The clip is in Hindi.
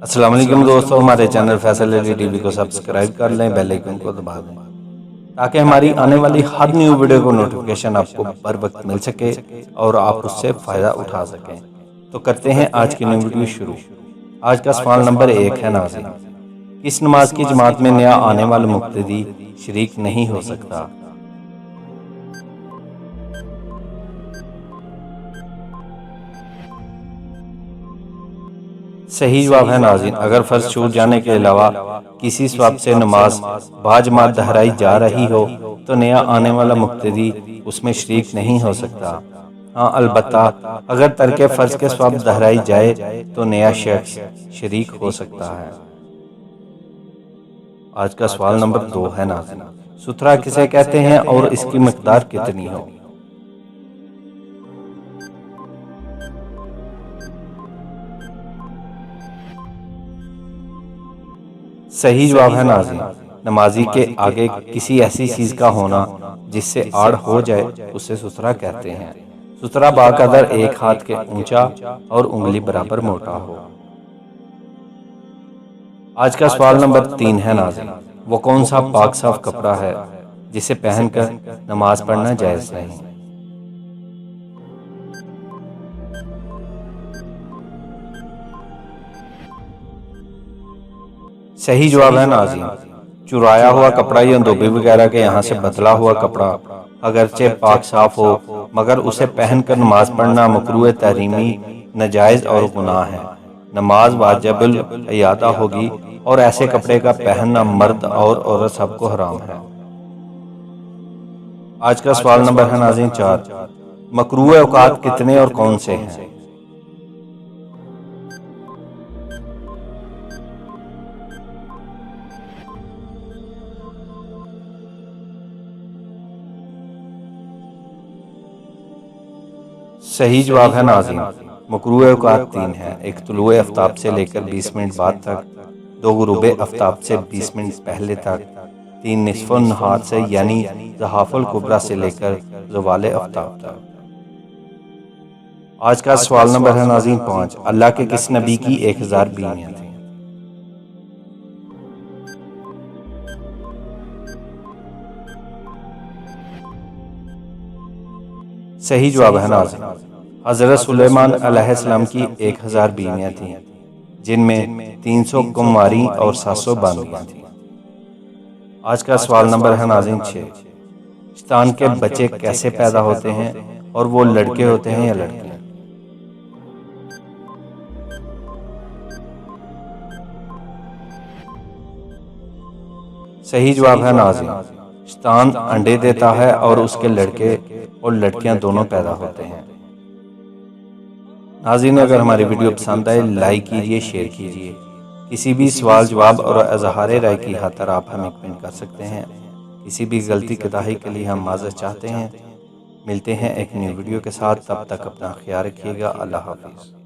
अस्सलाम वालेकुम दोस्तों, हमारे चैनल फैसल टीवी को सब्सक्राइब कर लें, बेल आइकन को दबा दें ताकि हमारी आने वाली हर न्यू वीडियो को नोटिफिकेशन आपको बर वक्त मिल सके और आप उससे फ़ायदा उठा सकें। तो करते हैं आज की न्यू वीडियो शुरू। आज का सवाल नंबर 1 है नाज़रीन, किस नमाज की जमात में नया आने वाला मुक्तदी शरीक नहीं हो सकता? सही जवाब है नाज़रीन, अगर फ़र्ज छूट जाने के अलावा किसी सबब से नमाज बाजमात दोहराई जा रही हो तो नया आने वाला मुक्तदी उसमें शरीक नहीं हो सकता। हाँ, अलबत्ता अगर तर्क फ़र्ज के सबब दोहराई जाए तो नया शख्स शरीक हो सकता है। आज का सवाल नंबर 2 है नाज़रीन, सुथरा किसे कहते हैं और इसकी मकदार कितनी हो? सही जवाब है नाज़रीन, नमाजी के आगे किसी ऐसी चीज़ का होना जिससे आड़ हो जाए उसे सुथरा कहते हैं। सुथरा बाकदर एक हाथ के ऊंचा और उंगली बराबर मोटा हो। आज का सवाल नंबर 3 है नाज़रीन, वो कौन सा पाक साफ कपड़ा है जिसे पहनकर नमाज पढ़ना जायज़ नहीं? सही जवाब है नाज़रीन, चुराया हुआ कपड़ा या धोबी वगैरह के यहाँ से बदला हुआ कपड़ा अगरचे पाक साफ हो मगर उसे पहनकर नमाज पढ़ना मकरूह तहरीमी, नाजायज़ और गुनाह है। नमाज वाजिबुल इयादा होगी और ऐसे कपड़े का पहनना मर्द और औरत सबको हराम है। आज का सवाल नंबर है नाज़रीन 4, मकरूह औकात कितने और कौन से हैं? सही जवाब है नाज़रीन, मकरूह औकात 3 है। एक तुलुए आफ्ताब से लेकर 20 मिनट बाद तक, 2 गुरूबे आफ्ताब से 20 मिनट पहले तक, 3 निस्फ़ नहार से यानी ज़हाफ़ुल कुबरा से लेकर ज़वाले आफ्ताब तक। आज का सवाल नंबर है नाज़रीन 5, अल्लाह के किस नबी की 1000 बीवियाँ थीं? सही जवाब है नाज़रीन, हज़रत सुलेमान अलैहिस्सलाम की 1000 बीवियाँ थीं जिनमें 300 कुंवारी और 700 बांदियाँ थीं। आज का सवाल नंबर है नाज़रीन 6, शैतान के बच्चे कैसे पैदा होते हैं और वो लड़के होते हैं या लड़कियाँ? सही जवाब है नाज़रीन, शैतान अंडे देता है और उसके लड़के और लड़कियां दोनों पैदा होते हैं। नाज़रीन, अगर हमारी वीडियो पसंद आए लाइक कीजिए, शेयर कीजिए। किसी भी सवाल जवाब और इज़हार राय की खातिर आप हमें कमेंट कर सकते हैं। किसी भी गलती कोताही के लिए हम माज़रत चाहते हैं। मिलते हैं एक न्यू वीडियो के साथ, तब तक अपना ख्याल रखिएगा। अल्लाह हाफ़िज़।